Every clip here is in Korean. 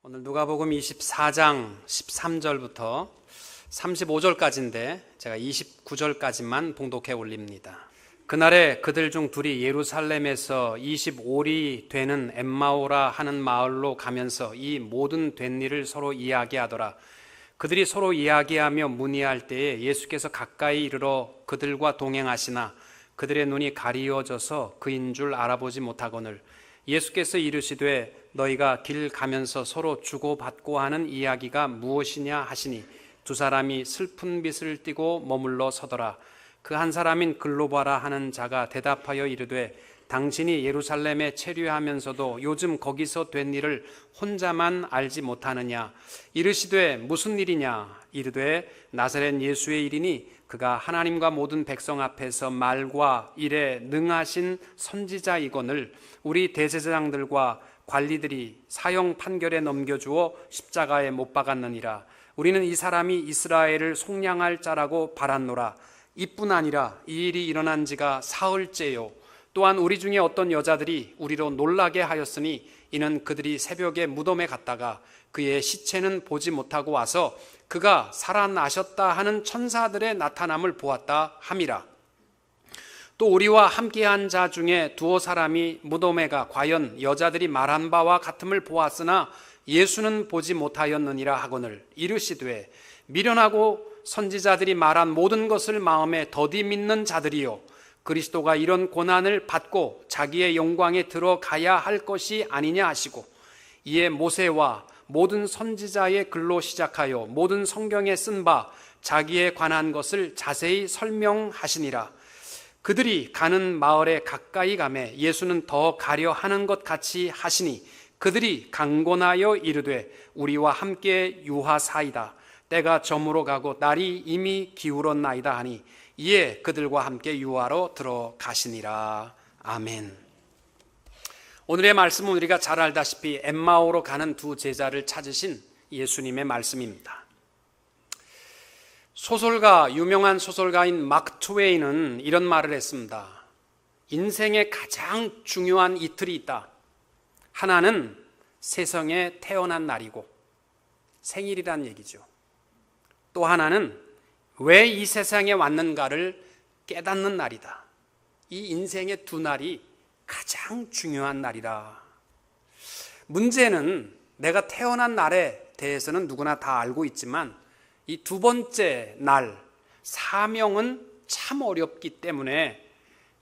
오늘 누가복음 24장 13절부터 35절까지인데 제가 29절까지만 봉독해 올립니다. 그날에 그들 중 둘이 예루살렘에서 25리 되는 엠마오라 하는 마을로 가면서 이 모든 된 일을 서로 이야기하더라. 그들이 서로 이야기하며 문의할 때에 예수께서 가까이 이르러 그들과 동행하시나 그들의 눈이 가리워져서 그인 줄 알아보지 못하거늘 예수께서 이르시되 너희가 길 가면서 서로 주고받고 하는 이야기가 무엇이냐 하시니 두 사람이 슬픈 빛을 띠고 머물러 서더라. 그 한 사람인 글로바라 하는 자가 대답하여 이르되 당신이 예루살렘에 체류하면서도 요즘 거기서 된 일을 혼자만 알지 못하느냐. 이르시되 무슨 일이냐. 이르되 나사렛 예수의 일이니 그가 하나님과 모든 백성 앞에서 말과 일에 능하신 선지자이거늘 우리 대제사장들과 관리들이 사형 판결에 넘겨주어 십자가에 못 박았느니라. 우리는 이 사람이 이스라엘을 속량할 자라고 바랐노라. 이뿐 아니라 이 일이 일어난 지가 사흘째요. 또한 우리 중에 어떤 여자들이 우리로 놀라게 하였으니 이는 그들이 새벽에 무덤에 갔다가 그의 시체는 보지 못하고 와서 그가 살아나셨다 하는 천사들의 나타남을 보았다 함이라. 또 우리와 함께한 자 중에 두어 사람이 무덤에 가 과연 여자들이 말한 바와 같음을 보았으나 예수는 보지 못하였느니라 하거늘 이르시되 미련하고 선지자들이 말한 모든 것을 마음에 더디 믿는 자들이요 그리스도가 이런 고난을 받고 자기의 영광에 들어가야 할 것이 아니냐 하시고 이에 모세와 모든 선지자의 글로 시작하여 모든 성경에 쓴 바 자기에 관한 것을 자세히 설명하시니라. 그들이 가는 마을에 가까이 가매 예수는 더 가려 하는 것 같이 하시니 그들이 강권하여 이르되 우리와 함께 유하사이다. 때가 저물어 가고 날이 이미 기울었나이다 하니 이에 그들과 함께 유하로 들어가시니라. 아멘. 오늘의 말씀은 우리가 잘 알다시피 엠마오로 가는 두 제자를 찾으신 예수님의 말씀입니다. 유명한 소설가인 마크 트웨인은 이런 말을 했습니다. 인생에 가장 중요한 이틀이 있다. 하나는 세상에 태어난 날이고 생일이란 얘기죠. 또 하나는 왜 이 세상에 왔는가를 깨닫는 날이다. 이 인생의 두 날이 가장 중요한 날이라. 문제는 내가 태어난 날에 대해서는 누구나 다 알고 있지만 이 두 번째 날, 사명은 참 어렵기 때문에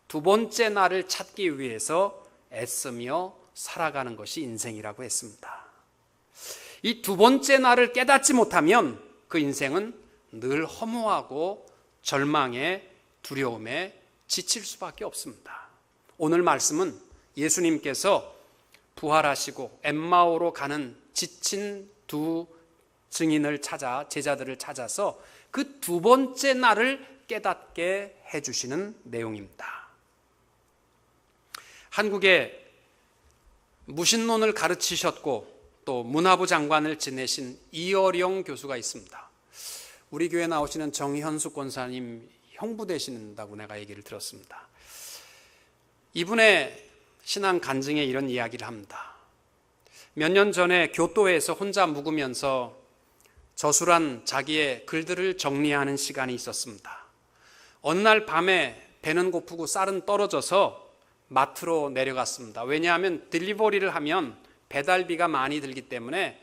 두 번째 날을 찾기 위해서 애쓰며 살아가는 것이 인생이라고 했습니다. 이 두 번째 날을 깨닫지 못하면 그 인생은 늘 허무하고 절망에 두려움에 지칠 수밖에 없습니다. 오늘 말씀은 예수님께서 부활하시고 엠마오로 가는 지친 두 증인을 찾아 제자들을 찾아서 그 두 번째 날을 깨닫게 해주시는 내용입니다. 한국에 무신론을 가르치셨고 또 문화부 장관을 지내신 이어령 교수가 있습니다. 우리 교회 나오시는 정현숙 권사님 형부 되신다고 내가 얘기를 들었습니다. 이분의 신앙 간증에 이런 이야기를 합니다. 몇 년 전에 교토에서 혼자 묵으면서 저술한 자기의 글들을 정리하는 시간이 있었습니다. 어느 날 밤에 배는 고프고 쌀은 떨어져서 마트로 내려갔습니다. 왜냐하면 딜리버리를 하면 배달비가 많이 들기 때문에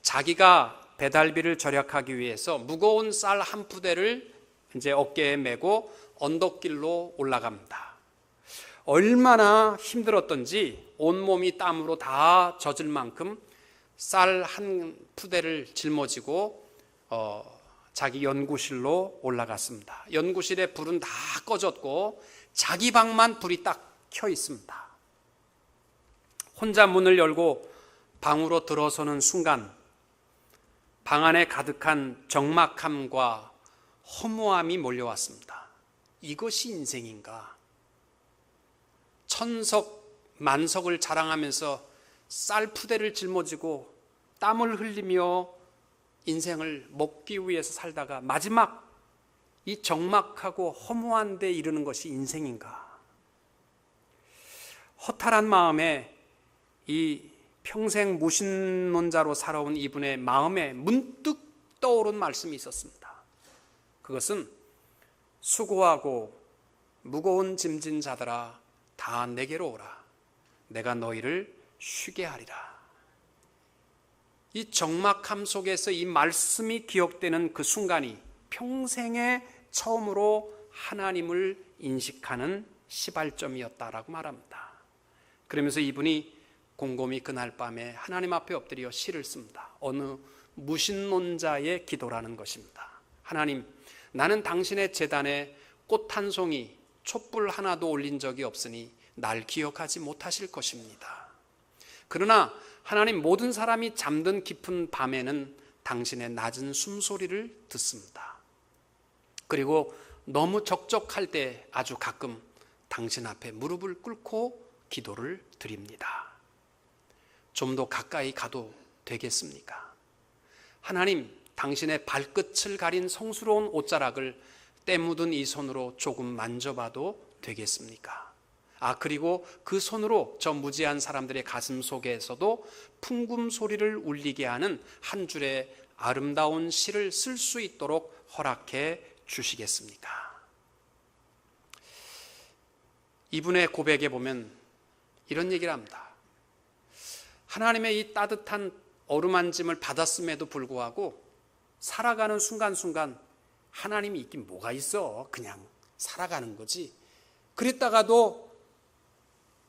자기가 배달비를 절약하기 위해서 무거운 쌀 한 푸대를 이제 어깨에 메고 언덕길로 올라갑니다. 얼마나 힘들었던지 온몸이 땀으로 다 젖을 만큼 쌀 한 푸대를 짊어지고 자기 연구실로 올라갔습니다. 연구실에 불은 다 꺼졌고 자기 방만 불이 딱 켜 있습니다. 혼자 문을 열고 방으로 들어서는 순간 방 안에 가득한 적막함과 허무함이 몰려왔습니다. 이것이 인생인가? 천석 만석을 자랑하면서 쌀 푸대를 짊어지고 땀을 흘리며 인생을 먹기 위해서 살다가 마지막 이 적막하고 허무한 데 이르는 것이 인생인가? 허탈한 마음에 이 평생 무신론자로 살아온 이분의 마음에 문득 떠오른 말씀이 있었습니다. 그것은 수고하고 무거운 짐진 자들아 다 내게로 오라. 내가 너희를 쉬게 하리라. 이 적막함 속에서 이 말씀이 기억되는 그 순간이 평생에 처음으로 하나님을 인식하는 시발점이었다라고 말합니다. 그러면서 이분이 곰곰이 그날 밤에 하나님 앞에 엎드려 시를 씁니다. 어느 무신론자의 기도라는 것입니다. 하나님, 나는 당신의 제단에 꽃 한 송이, 촛불 하나도 올린 적이 없으니 날 기억하지 못하실 것입니다. 그러나 하나님, 모든 사람이 잠든 깊은 밤에는 당신의 낮은 숨소리를 듣습니다. 그리고 너무 적적할 때 아주 가끔 당신 앞에 무릎을 꿇고 기도를 드립니다. 좀 더 가까이 가도 되겠습니까? 하나님, 당신의 발끝을 가린 성스러운 옷자락을 때 묻은 이 손으로 조금 만져봐도 되겠습니까? 그리고 그 손으로 저 무지한 사람들의 가슴 속에서도 풍금 소리를 울리게 하는 한 줄의 아름다운 시를 쓸 수 있도록 허락해 주시겠습니까? 이분의 고백에 보면 이런 얘기를 합니다. 하나님의 이 따뜻한 어루만짐을 받았음에도 불구하고 살아가는 순간순간 하나님이 있긴 뭐가 있어. 그냥 살아가는 거지. 그랬다가도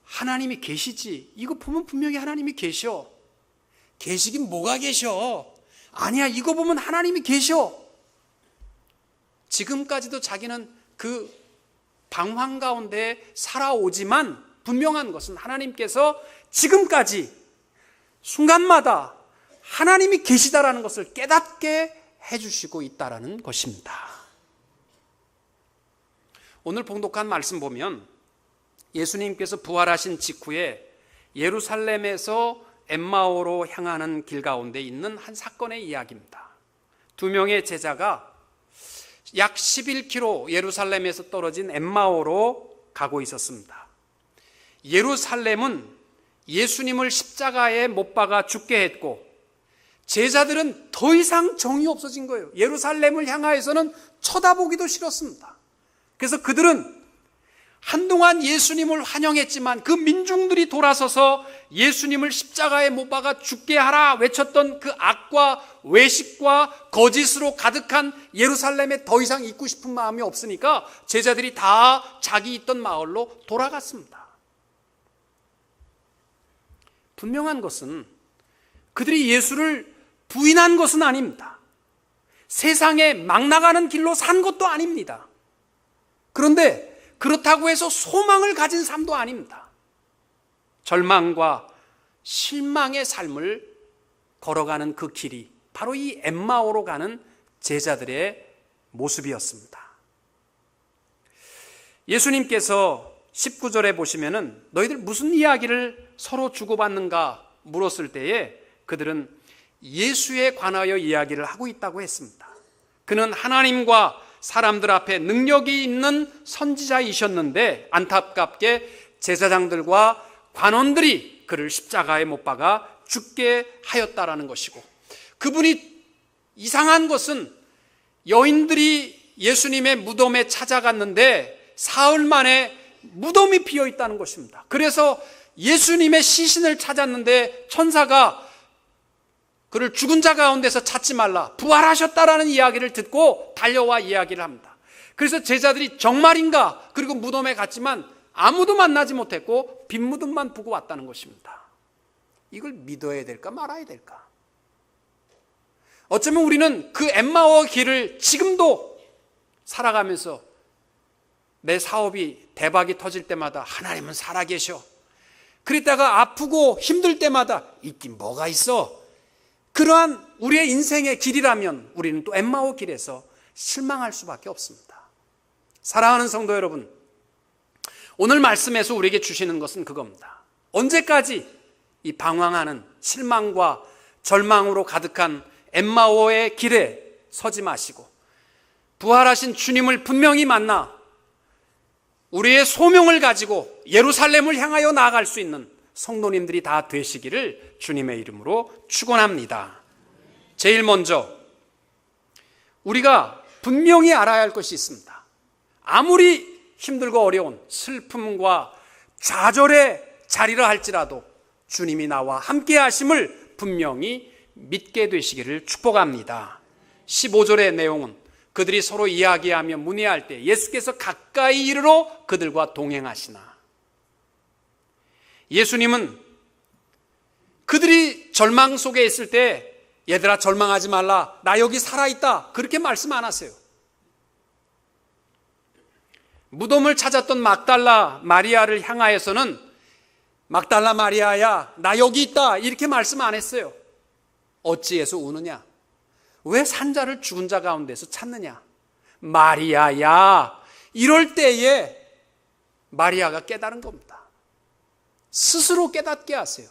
하나님이 계시지. 이거 보면 분명히 하나님이 계셔. 계시긴 뭐가 계셔. 아니야, 이거 보면 하나님이 계셔. 지금까지도 자기는 그 방황 가운데 살아오지만 분명한 것은 하나님께서 지금까지 순간마다 하나님이 계시다라는 것을 깨닫게 해주시고 있다라는 것입니다. 오늘 봉독한 말씀 보면 예수님께서 부활하신 직후에 예루살렘에서 엠마오로 향하는 길 가운데 있는 한 사건의 이야기입니다. 두 명의 제자가 약 11km 예루살렘에서 떨어진 엠마오로 가고 있었습니다. 예루살렘은 예수님을 십자가에 못 박아 죽게 했고 제자들은 더 이상 정이 없어진 거예요. 예루살렘을 향하여서는 쳐다보기도 싫었습니다. 그래서 그들은 한동안 예수님을 환영했지만 그 민중들이 돌아서서 예수님을 십자가에 못 박아 죽게 하라 외쳤던 그 악과 외식과 거짓으로 가득한 예루살렘에 더 이상 있고 싶은 마음이 없으니까 제자들이 다 자기 있던 마을로 돌아갔습니다. 분명한 것은 그들이 예수를 부인한 것은 아닙니다. 세상에 막 나가는 길로 산 것도 아닙니다. 그런데 그렇다고 해서 소망을 가진 삶도 아닙니다. 절망과 실망의 삶을 걸어가는 그 길이 바로 이 엠마오로 가는 제자들의 모습이었습니다. 예수님께서 19절에 보시면은 너희들 무슨 이야기를 서로 주고받는가 물었을 때에 그들은 예수에 관하여 이야기를 하고 있다고 했습니다. 그는 하나님과 사람들 앞에 능력이 있는 선지자이셨는데 안타깝게 제사장들과 관원들이 그를 십자가에 못 박아 죽게 하였다라는 것이고, 그분이 이상한 것은 여인들이 예수님의 무덤에 찾아갔는데 사흘 만에 무덤이 비어 있다는 것입니다. 그래서 예수님의 시신을 찾았는데 천사가 그를 죽은 자 가운데서 찾지 말라, 부활하셨다라는 이야기를 듣고 달려와 이야기를 합니다. 그래서 제자들이 정말인가, 그리고 무덤에 갔지만 아무도 만나지 못했고 빈 무덤만 보고 왔다는 것입니다. 이걸 믿어야 될까 말아야 될까? 어쩌면 우리는 그 엠마오 길을 지금도 살아가면서 내 사업이 대박이 터질 때마다 하나님은 살아계셔, 그랬다가 아프고 힘들 때마다 있긴 뭐가 있어, 그러한 우리의 인생의 길이라면 우리는 또 엠마오 길에서 실망할 수밖에 없습니다. 사랑하는 성도 여러분, 오늘 말씀에서 우리에게 주시는 것은 그겁니다. 언제까지 이 방황하는 실망과 절망으로 가득한 엠마오의 길에 서지 마시고 부활하신 주님을 분명히 만나 우리의 소명을 가지고 예루살렘을 향하여 나아갈 수 있는 성도님들이 다 되시기를 주님의 이름으로 축원합니다. 제일 먼저 우리가 분명히 알아야 할 것이 있습니다. 아무리 힘들고 어려운 슬픔과 좌절의 자리라 할지라도 주님이 나와 함께 하심을 분명히 믿게 되시기를 축복합니다. 15절의 내용은 그들이 서로 이야기하며 문의할 때 예수께서 가까이 이르러 그들과 동행하시나. 예수님은 그들이 절망 속에 있을 때 얘들아 절망하지 말라, 나 여기 살아있다, 그렇게 말씀 안 하세요. 무덤을 찾았던 막달라 마리아를 향하여서는 막달라 마리아야 나 여기 있다 이렇게 말씀 안 했어요. 어찌해서 우느냐? 왜 산자를 죽은 자 가운데서 찾느냐? 마리아야, 이럴 때에 마리아가 깨달은 겁니다. 스스로 깨닫게 하세요.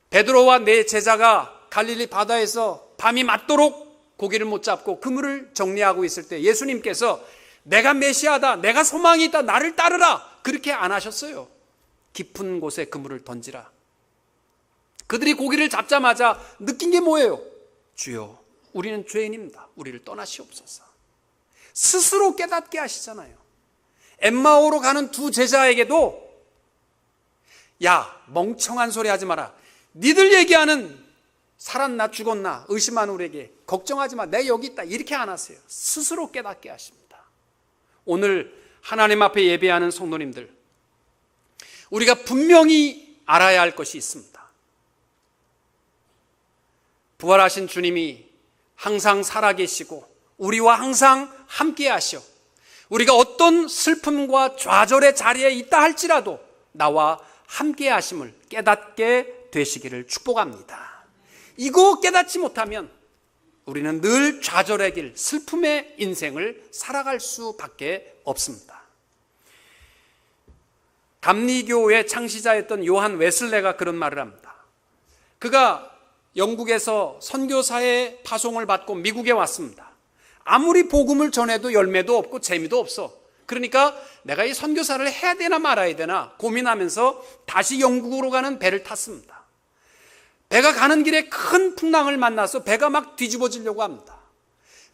베드로와 네 제자가 갈릴리 바다에서 밤이 맞도록 고기를 못 잡고 그물을 정리하고 있을 때 예수님께서 내가 메시아다, 내가 소망이 있다, 나를 따르라, 그렇게 안 하셨어요. 깊은 곳에 그물을 던지라. 그들이 고기를 잡자마자 느낀 게 뭐예요? 주여, 우리는 죄인입니다. 우리를 떠나시옵소서. 스스로 깨닫게 하시잖아요. 엠마오로 가는 두 제자에게도 야, 멍청한 소리 하지 마라. 니들 얘기하는 살았나 죽었나 의심하는 우리에게 걱정하지 마, 내 여기 있다, 이렇게 안 하세요. 스스로 깨닫게 하십니다. 오늘 하나님 앞에 예배하는 성도님들, 우리가 분명히 알아야 할 것이 있습니다. 부활하신 주님이 항상 살아계시고 우리와 항상 함께 하셔 우리가 어떤 슬픔과 좌절의 자리에 있다 할지라도 나와 함께 하심을 깨닫게 되시기를 축복합니다. 이거 깨닫지 못하면 우리는 늘 좌절의 길, 슬픔의 인생을 살아갈 수밖에 없습니다. 감리교의 창시자였던 요한 웨슬레가 그런 말을 합니다. 그가 영국에서 선교사의 파송을 받고 미국에 왔습니다. 아무리 복음을 전해도 열매도 없고 재미도 없어. 그러니까 내가 이 선교사를 해야 되나 말아야 되나 고민하면서 다시 영국으로 가는 배를 탔습니다. 배가 가는 길에 큰 풍랑을 만나서 배가 막 뒤집어지려고 합니다.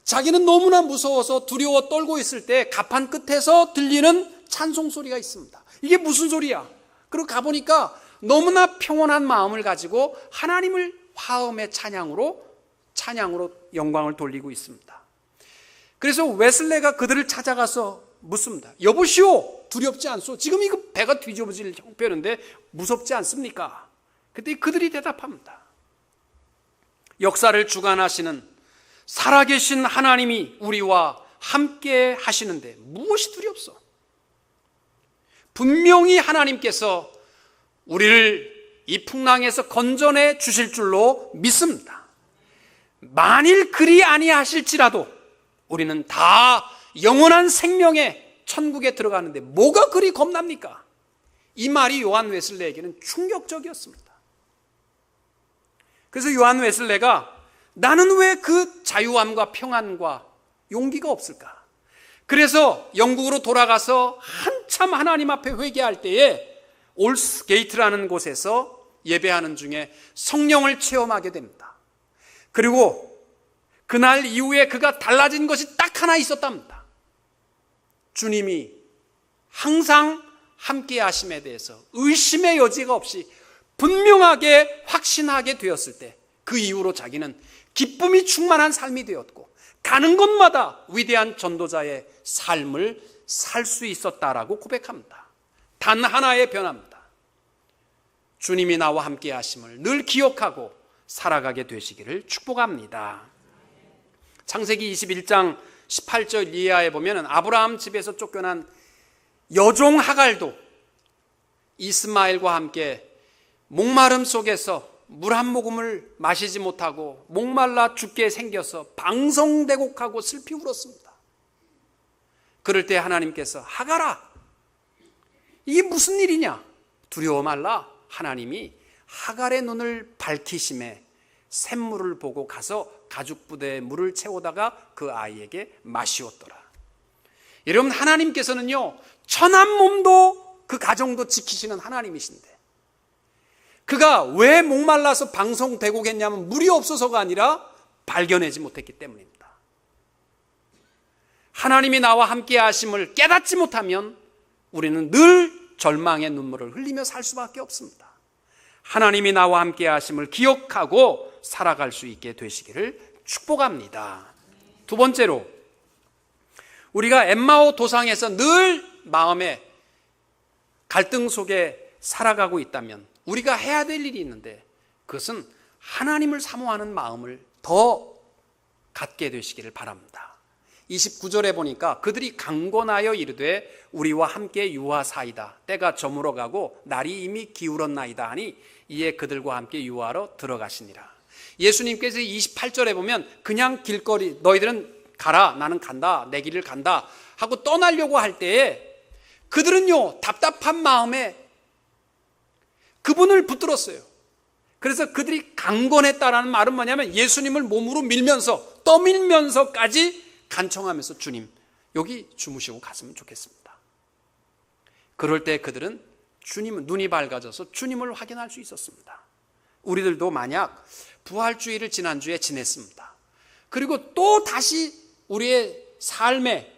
자기는 너무나 무서워서 두려워 떨고 있을 때 가판 끝에서 들리는 찬송 소리가 있습니다. 이게 무슨 소리야? 그리고 가보니까 너무나 평온한 마음을 가지고 하나님을 화음의 찬양으로 영광을 돌리고 있습니다. 그래서 웨슬레가 그들을 찾아가서 묻습니다. 여보시오, 두렵지 않소? 지금 이거 배가 뒤집어질 형편인데 무섭지 않습니까? 그때 그들이 대답합니다. 역사를 주관하시는 살아계신 하나님이 우리와 함께 하시는데 무엇이 두렵소? 분명히 하나님께서 우리를 이 풍랑에서 건져내 주실 줄로 믿습니다. 만일 그리 아니하실지라도 우리는 다 영원한 생명의 천국에 들어가는데 뭐가 그리 겁납니까? 이 말이 요한 웨슬레에게는 충격적이었습니다. 그래서 요한 웨슬레가 나는 왜 그 자유함과 평안과 용기가 없을까? 그래서 영국으로 돌아가서 한참 하나님 앞에 회개할 때에 올스게이트라는 곳에서 예배하는 중에 성령을 체험하게 됩니다. 그리고 그날 이후에 그가 달라진 것이 딱 하나 있었답니다. 주님이 항상 함께 하심에 대해서 의심의 여지가 없이 분명하게 확신하게 되었을 때 그 이후로 자기는 기쁨이 충만한 삶이 되었고 가는 곳마다 위대한 전도자의 삶을 살 수 있었다라고 고백합니다. 단 하나의 변화입니다. 주님이 나와 함께 하심을 늘 기억하고 살아가게 되시기를 축복합니다. 창세기 21장 18절 이하에 보면 아브라함 집에서 쫓겨난 여종 하갈도 이스마엘과 함께 목마름 속에서 물 한 모금을 마시지 못하고 목말라 죽게 생겨서 방성대곡하고 슬피 울었습니다. 그럴 때 하나님께서 하갈아, 이게 무슨 일이냐? 두려워 말라. 하나님이 하갈의 눈을 밝히심에 샘물을 보고 가서 가죽 부대에 물을 채우다가 그 아이에게 마시었더라. 여러분, 하나님께서는요 천한 몸도 그 가정도 지키시는 하나님이신데 그가 왜 목말라서 방송되고 겠냐면 물이 없어서가 아니라 발견하지 못했기 때문입니다. 하나님이 나와 함께 하심을 깨닫지 못하면 우리는 늘 절망의 눈물을 흘리며 살 수밖에 없습니다. 하나님이 나와 함께 하심을 기억하고 살아갈 수 있게 되시기를 축복합니다. 두 번째로, 우리가 엠마오 도상에서 늘 마음의 갈등 속에 살아가고 있다면 우리가 해야 될 일이 있는데, 그것은 하나님을 사모하는 마음을 더 갖게 되시기를 바랍니다. 29절에 보니까 그들이 강권하여 이르되 우리와 함께 유하사이다. 때가 저물어가고 날이 이미 기울었나이다 하니 이에 그들과 함께 유하러 들어가시니라. 예수님께서 28절에 보면 그냥 길거리 너희들은 가라, 나는 간다, 내 길을 간다 하고 떠나려고 할 때에 그들은요, 답답한 마음에 그분을 붙들었어요. 그래서 그들이 강권했다라는 말은 뭐냐면 예수님을 몸으로 밀면서, 떠밀면서까지 간청하면서 주님, 여기 주무시고 갔으면 좋겠습니다. 그럴 때 그들은 주님은 눈이 밝아져서 주님을 확인할 수 있었습니다. 우리들도 만약 부활주의를 지난주에 지냈습니다. 그리고 또 다시 우리의 삶에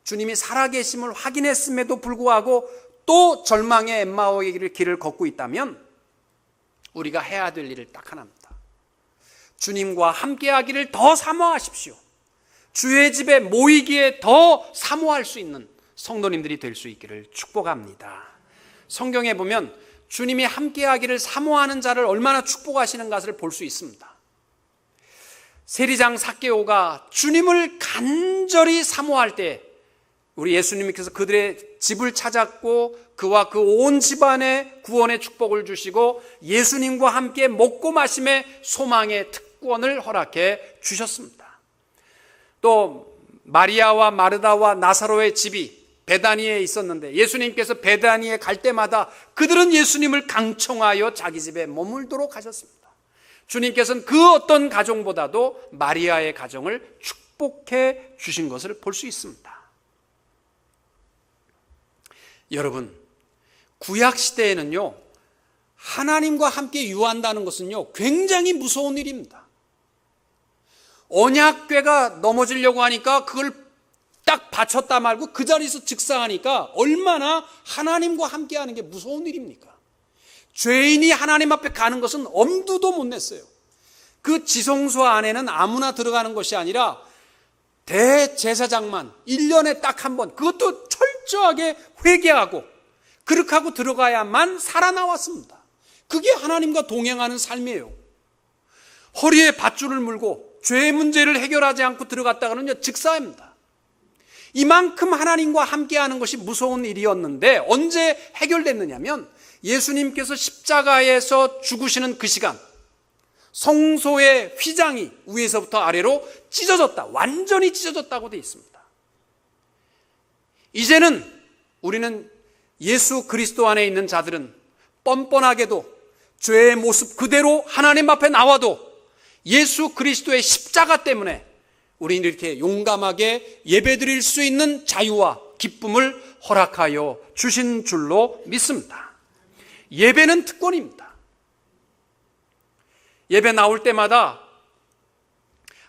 주님이 살아계심을 확인했음에도 불구하고 또 절망의 엠마오의 길을 걷고 있다면 우리가 해야 될 일을 딱 하나입니다. 주님과 함께하기를 더 사모하십시오. 주의 집에 모이기에 더 사모할 수 있는 성도님들이 될 수 있기를 축복합니다. 성경에 보면 주님이 함께하기를 사모하는 자를 얼마나 축복하시는 것을 볼 수 있습니다. 세리장 삭개오가 주님을 간절히 사모할 때 우리 예수님께서 그들의 집을 찾았고 그와 그 온 집안에 구원의 축복을 주시고 예수님과 함께 먹고 마심의 소망의 특권을 허락해 주셨습니다. 또 마리아와 마르다와 나사로의 집이 베다니에 있었는데 예수님께서 베다니에 갈 때마다 그들은 예수님을 강청하여 자기 집에 머물도록 하셨습니다. 주님께서는 그 어떤 가정보다도 마리아의 가정을 축복해 주신 것을 볼 수 있습니다. 여러분, 구약 시대에는요, 하나님과 함께 유한다는 것은요, 굉장히 무서운 일입니다. 언약궤가 넘어지려고 하니까 그걸 딱 받쳤다 말고 그 자리에서 즉사하니까 얼마나 하나님과 함께 하는 게 무서운 일입니까? 죄인이 하나님 앞에 가는 것은 엄두도 못 냈어요. 그 지성소 안에는 아무나 들어가는 것이 아니라 대제사장만 1년에 딱 한 번, 그것도 철저하게 회개하고 그렇게 하고 들어가야만 살아나왔습니다. 그게 하나님과 동행하는 삶이에요. 허리에 밧줄을 물고 죄의 문제를 해결하지 않고 들어갔다가는요, 즉사입니다. 이만큼 하나님과 함께하는 것이 무서운 일이었는데 언제 해결됐느냐면 예수님께서 십자가에서 죽으시는 그 시간, 성소의 휘장이 위에서부터 아래로 찢어졌다, 완전히 찢어졌다고 되어 있습니다. 이제는 우리는 예수 그리스도 안에 있는 자들은 뻔뻔하게도 죄의 모습 그대로 하나님 앞에 나와도 예수 그리스도의 십자가 때문에 우리는 이렇게 용감하게 예배드릴 수 있는 자유와 기쁨을 허락하여 주신 줄로 믿습니다. 예배는 특권입니다. 예배 나올 때마다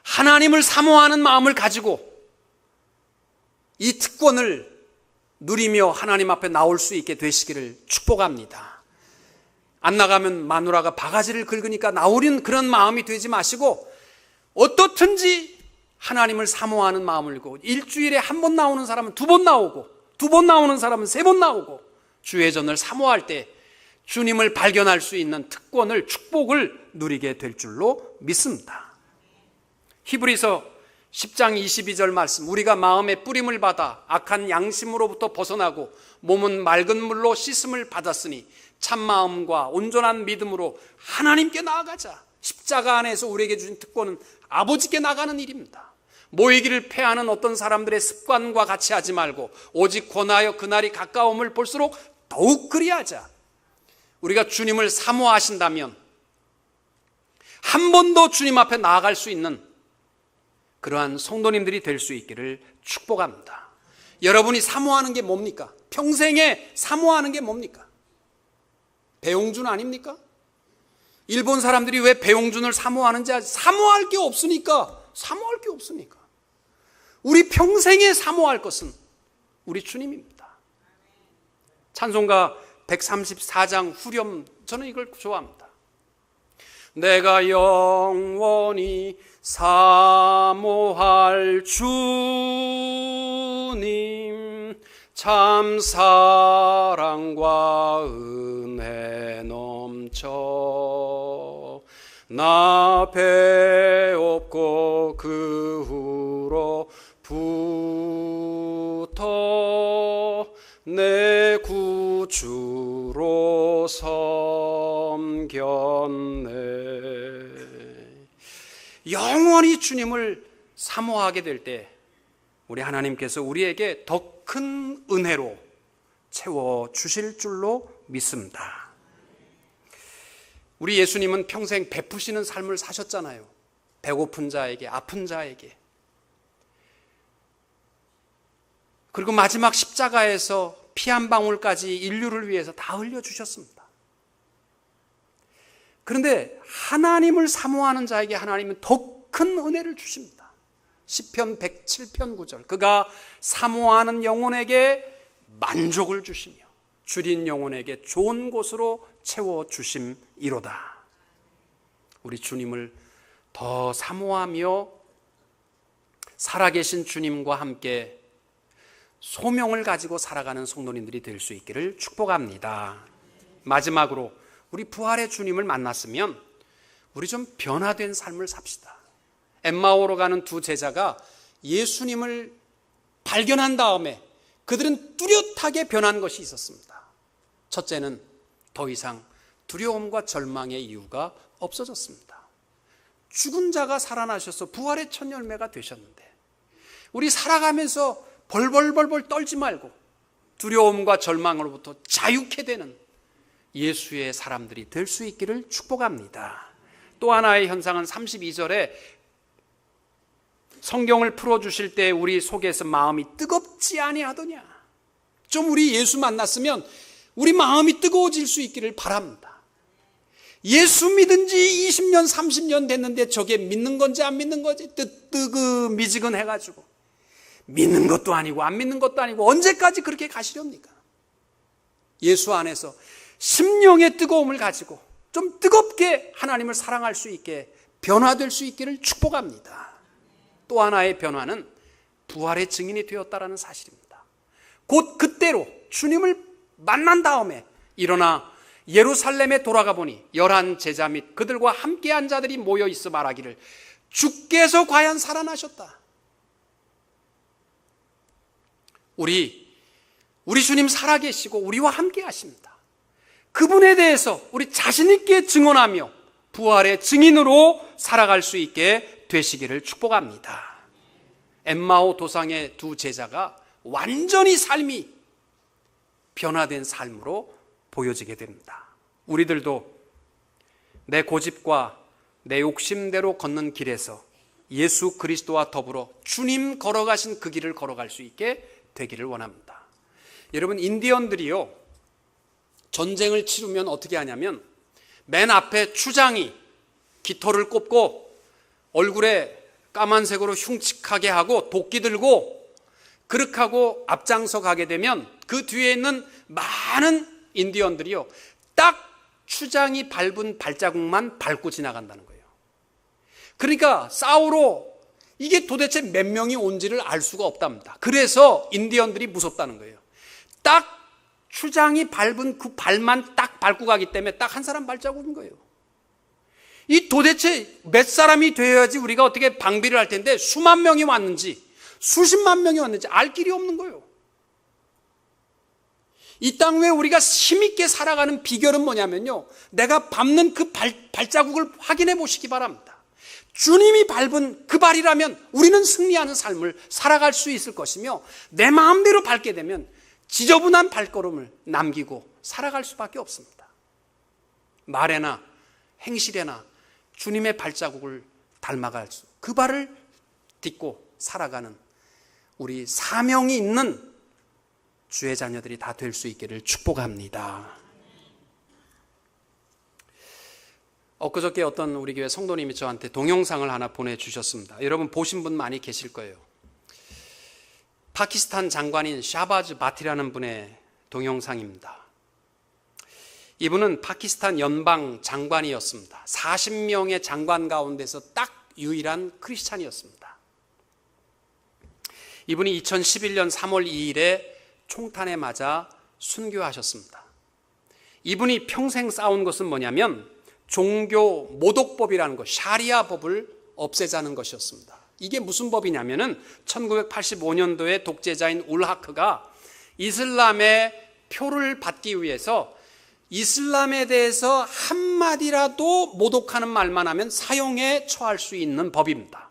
하나님을 사모하는 마음을 가지고 이 특권을 누리며 하나님 앞에 나올 수 있게 되시기를 축복합니다. 안 나가면 마누라가 바가지를 긁으니까 나오는 그런 마음이 되지 마시고 어떻든지 하나님을 사모하는 마음을 갖고 일주일에 한 번 나오는 사람은 2번 나오고 2번 나오는 사람은 3번 나오고 주의 전을 사모할 때 주님을 발견할 수 있는 특권을, 축복을 누리게 될 줄로 믿습니다. 히브리서 10장 22절 말씀, 우리가 마음의 뿌림을 받아 악한 양심으로부터 벗어나고 몸은 맑은 물로 씻음을 받았으니 참마음과 온전한 믿음으로 하나님께 나아가자. 십자가 안에서 우리에게 주신 특권은 아버지께 나가는 일입니다. 모이기를 패하는 어떤 사람들의 습관과 같이 하지 말고 오직 권하여 그날이 가까움을 볼수록 더욱 그리하자. 우리가 주님을 사모하신다면 한 번 더 주님 앞에 나아갈 수 있는 그러한 성도님들이 될 수 있기를 축복합니다. 여러분이 사모하는 게 뭡니까? 평생에 사모하는 게 뭡니까? 배용준 아닙니까? 일본 사람들이 왜 배용준을 사모하는지 사모할 게 없으니까. 우리 평생에 사모할 것은 우리 주님입니다. 찬송가 134장 후렴, 저는 이걸 좋아합니다. 내가 영원히 사모할 주님, 참 사랑과 은혜 넘쳐 나 배없고 그 후로부터 내 구주로 섬겼네. 영원히 주님을 사모하게 될 때 우리 하나님께서 우리에게 더 큰 은혜로 채워주실 줄로 믿습니다. 우리 예수님은 평생 베푸시는 삶을 사셨잖아요. 배고픈 자에게, 아픈 자에게. 그리고 마지막 십자가에서 피 한 방울까지 인류를 위해서 다 흘려주셨습니다. 그런데 하나님을 사모하는 자에게 하나님은 더 큰 은혜를 주십니다. 시편 107편 9절, 그가 사모하는 영혼에게 만족을 주시며 줄인 영혼에게 좋은 곳으로 채워주심이로다. 우리 주님을 더 사모하며 살아계신 주님과 함께 소명을 가지고 살아가는 성도님들이 될 수 있기를 축복합니다. 마지막으로 우리 부활의 주님을 만났으면 우리 좀 변화된 삶을 삽시다. 엠마오로 가는 두 제자가 예수님을 발견한 다음에 그들은 뚜렷하게 변한 것이 있었습니다. 첫째는 더 이상 두려움과 절망의 이유가 없어졌습니다. 죽은 자가 살아나셔서 부활의 첫 열매가 되셨는데 우리 살아가면서 벌벌벌 떨지 말고 두려움과 절망으로부터 자유케 되는 예수의 사람들이 될 수 있기를 축복합니다. 또 하나의 현상은 32절에 성경을 풀어주실 때 우리 속에서 마음이 뜨겁지 아니하더냐. 좀 우리 예수 만났으면 우리 마음이 뜨거워질 수 있기를 바랍니다. 예수 믿은 지 20년 30년 됐는데 저게 믿는 건지 안 믿는 건지 뜨거미지근 해가지고 믿는 것도 아니고 안 믿는 것도 아니고 언제까지 그렇게 가시렵니까? 예수 안에서 심령의 뜨거움을 가지고 좀 뜨겁게 하나님을 사랑할 수 있게 변화될 수 있기를 축복합니다. 또 하나의 변화는 부활의 증인이 되었다라는 사실입니다. 곧 그때로 주님을 만난 다음에 일어나 예루살렘에 돌아가 보니 11 제자 및 그들과 함께한 자들이 모여 있어 말하기를 주께서 과연 살아나셨다. 우리 주님 살아계시고 우리와 함께 하십니다. 그분에 대해서 우리 자신 있게 증언하며 부활의 증인으로 살아갈 수 있게 되시기를 축복합니다. 엠마오 도상의 두 제자가 완전히 삶이 변화된 삶으로 보여지게 됩니다. 우리들도 내 고집과 내 욕심대로 걷는 길에서 예수 그리스도와 더불어 주님 걸어가신 그 길을 걸어갈 수 있게 되기를 원합니다. 여러분, 인디언들이요, 전쟁을 치르면 어떻게 하냐면 맨 앞에 추장이 깃털을 꼽고 얼굴에 까만색으로 흉측하게 하고 도끼 들고 그렇게 하고 앞장서 가게 되면 그 뒤에 있는 많은 인디언들이요, 딱 추장이 밟은 발자국만 밟고 지나간다는 거예요. 그러니까 싸우러 이게 도대체 몇 명이 온지를 알 수가 없답니다. 그래서 인디언들이 무섭다는 거예요. 딱 추장이 밟은 그 발만 딱 밟고 가기 때문에 딱 한 사람 발자국인 거예요. 이 도대체 몇 사람이 되어야지 우리가 어떻게 방비를 할 텐데 수만 명이 왔는지 수십만 명이 왔는지 알 길이 없는 거예요. 이 땅 위에 우리가 힘있게 살아가는 비결은 뭐냐면요, 내가 밟는 그 발자국을 확인해 보시기 바랍니다. 주님이 밟은 그 발이라면 우리는 승리하는 삶을 살아갈 수 있을 것이며, 내 마음대로 밟게 되면 지저분한 발걸음을 남기고 살아갈 수밖에 없습니다. 말에나 행실에나 주님의 발자국을 닮아갈 수, 그 발을 딛고 살아가는 우리 사명이 있는 주의 자녀들이 다 될 수 있기를 축복합니다. 엊그저께 어떤 우리 교회 성도님이 저한테 동영상을 하나 보내주셨습니다. 여러분 보신 분 많이 계실 거예요. 파키스탄 장관인 샤바즈 바티라는 분의 동영상입니다. 이분은 파키스탄 연방 장관이었습니다. 40명의 장관 가운데서 딱 유일한 크리스찬이었습니다. 이분이 2011년 3월 2일에 총탄에 맞아 순교하셨습니다. 이분이 평생 싸운 것은 뭐냐면 종교 모독법이라는 것, 샤리아 법을 없애자는 것이었습니다. 이게 무슨 법이냐면은 1985년도에 독재자인 울하크가 이슬람의 표를 받기 위해서 이슬람에 대해서 한마디라도 모독하는 말만 하면 사형에 처할 수 있는 법입니다.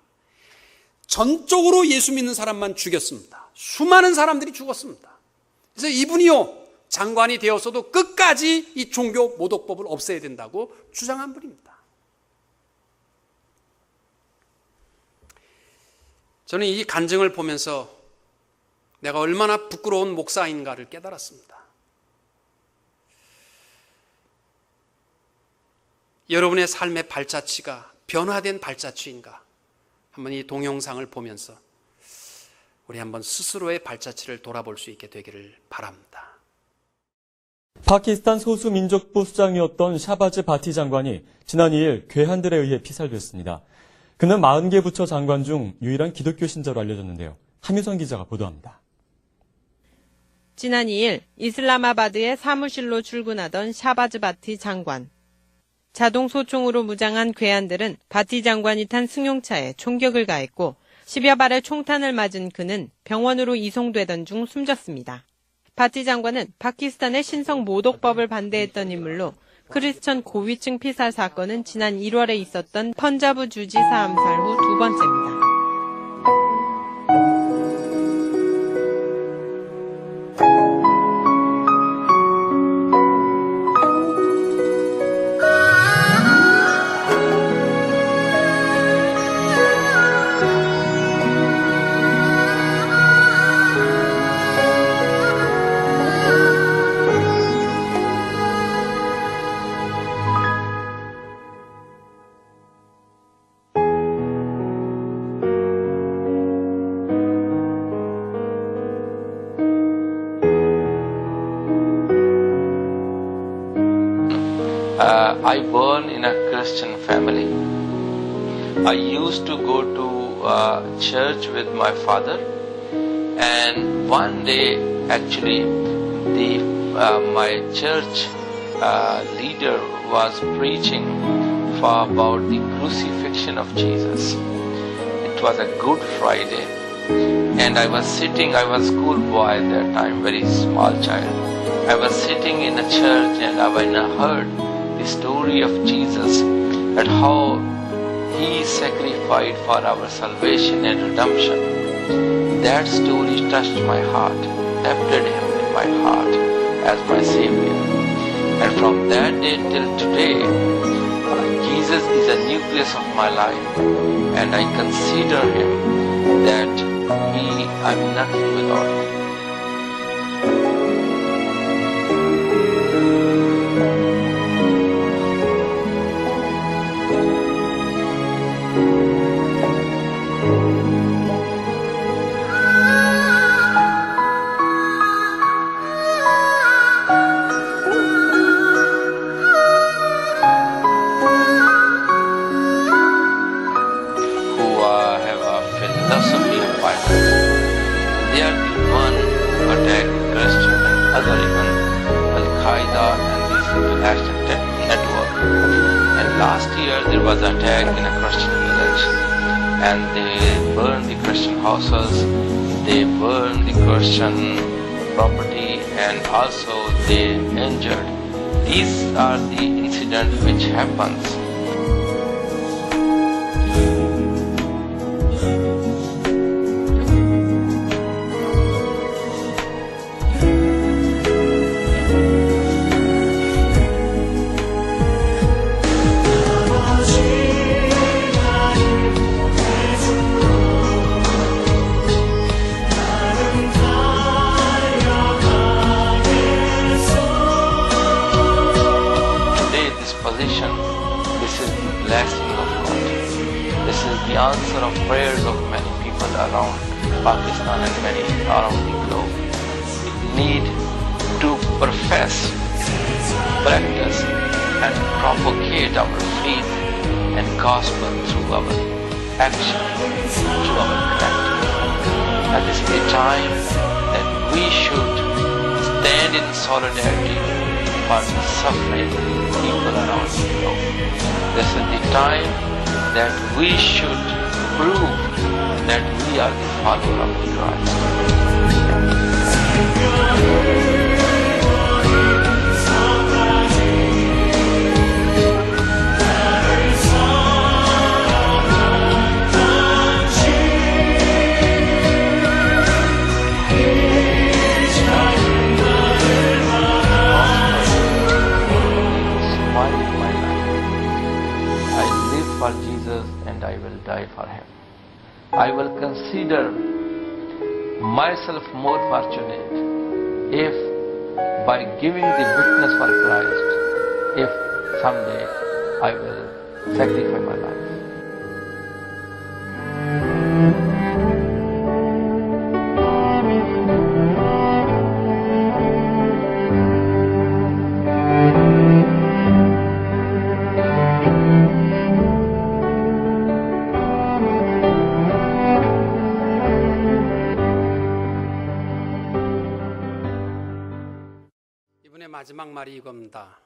전적으로 예수 믿는 사람만 죽였습니다. 수많은 사람들이 죽었습니다. 그래서 이분이요, 장관이 되었어도 끝까지 이 종교 모독법을 없애야 된다고 주장한 분입니다. 저는 이 간증을 보면서 내가 얼마나 부끄러운 목사인가를 깨달았습니다. 여러분의 삶의 발자취가 변화된 발자취인가? 한번 이 동영상을 보면서 우리 한번 스스로의 발자취를 돌아볼 수 있게 되기를 바랍니다. 파키스탄 소수민족부 수장이었던 샤바즈 바티 장관이 지난 2일 괴한들에 의해 피살됐습니다. 그는 40개 부처 장관 중 유일한 기독교 신자로 알려졌는데요. 함유선 기자가 보도합니다. 지난 2일 이슬라마바드의 사무실로 출근하던 샤바즈 바티 장관. 자동 소총으로 무장한 괴한들은 바티 장관이 탄 승용차에 총격을 가했고 10여 발의 총탄을 맞은 그는 병원으로 이송되던 중 숨졌습니다. 바티 장관은 파키스탄의 신성 모독법을 반대했던 인물로 크리스천 고위층 피살 사건은 지난 1월에 있었던 펀자브 주지사 암살 후 두 번째입니다. I born in a Christian family. I used to go to church with my father, and one day actually my church leader was preaching about the crucifixion of Jesus. It was a Good Friday, and I was schoolboy at that time, very small child. I was sitting in a church, and when I heard the story of Jesus and how He sacrificed for our salvation and redemption, that story touched my heart, accepted Him in my heart as my Savior. And from that day till today, Jesus is a nucleus of my life, and I consider Him that I'm nothing without Him. There was an attack in a Christian village, and they burned the Christian houses, they burned the Christian property, and also they injured. These are the incidents which happens. answer of prayers of many people around Pakistan and many around the globe. We need to profess, practice and propagate our faith and gospel through our action, through our character. And this is the time that we should stand in solidarity for the suffering people around the globe. This is the time that we should prove that we are the follower of Christ. For Jesus and I will die for him. I will consider myself more fortunate if by giving the witness for Christ, if someday I will sacrifice my life. 이분의 마지막 말이 이겁니다.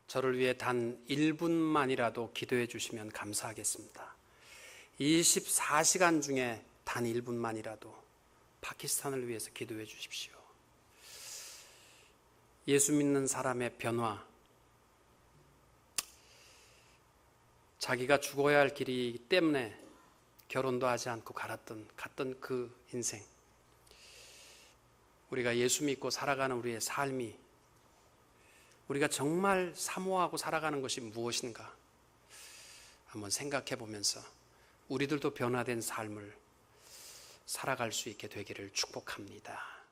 저를 위해 단 1분만이라도 기도해 주시면 감사하겠습니다. 24시간 중에 단 1분만이라도 파키스탄을 위해서 기도해 주십시오. 예수 믿는 사람의 변화, 자기가 죽어야 할 길이기 때문에 결혼도 하지 않고 갔던 그 인생, 우리가 예수 믿고 살아가는 우리의 삶이, 우리가 정말 사모하고 살아가는 것이 무엇인가 한번 생각해 보면서 우리들도 변화된 삶을 살아갈 수 있게 되기를 축복합니다.